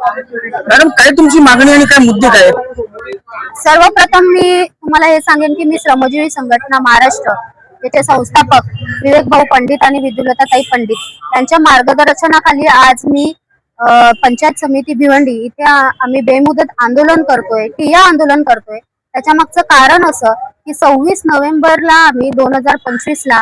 Madam काय तुमची मागणी आणि काय मुद्दे काय आहेत? सर्वप्रथम मी तुम्हाला हे सांगेन की मी श्रमजीवी संघटना महाराष्ट्र याचे संस्थापक विवेक भाऊ पंडित आणि विदुलताताई पंडित यांच्या मार्गदर्शनाखाली आज मी पंचायत समिती भिवंडी इथे आम्ही बेमुदत आंदोलन करतोय, ठिय्या आंदोलन करतोय। त्याच्या मागचं कारण असं की 26 नोव्हेंबरला आम्ही 2025 ला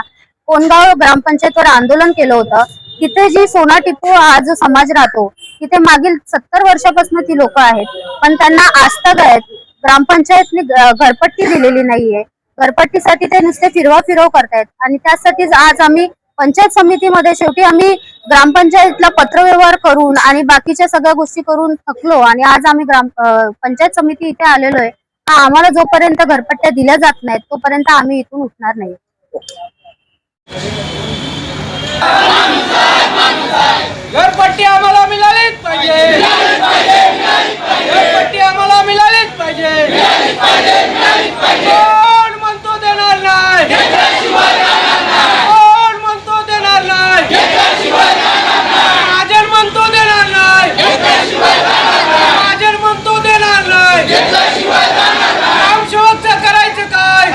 कोणगाव ग्रामपंचायतवर आंदोलन केलं होतं। तिथे जी सोना टिपू हा जो समाज राहतो तिथे मागील 70 वर्षापासून ती लोक आहेत, पण त्यांना आस्थाद आहेत। ग्रामपंचायतने घरपट्टी दिलेली नाहीये, घरपट्टीसाठी ते नुसते फिरव करतायत आणि त्यासाठीच आज आम्ही पंचायत समितीमध्ये शेवटी आम्ही ग्रामपंचायतला पत्रव्यवहार करून आणि बाकीच्या सगळ्या गोष्टी करून थकलो आणि आज आम्ही पंचायत समिती इथे आलेलो आहे। आम्हाला जोपर्यंत घरपट्ट्या दिल्या जात नाहीत तोपर्यंत आम्ही इथून उठणार नाही। घरपट्टी आम्हाला मिळालीच पाहिजे, घरपट्टी आम्हाला मिळालीच पाहिजे। कोण म्हणतो देणार नाही, कोण म्हणतो देणार नाही, महाजन म्हणतो देणार नाही, महाजन म्हणतो देणार नाही। ग्रामसेवकचं करायचं काय?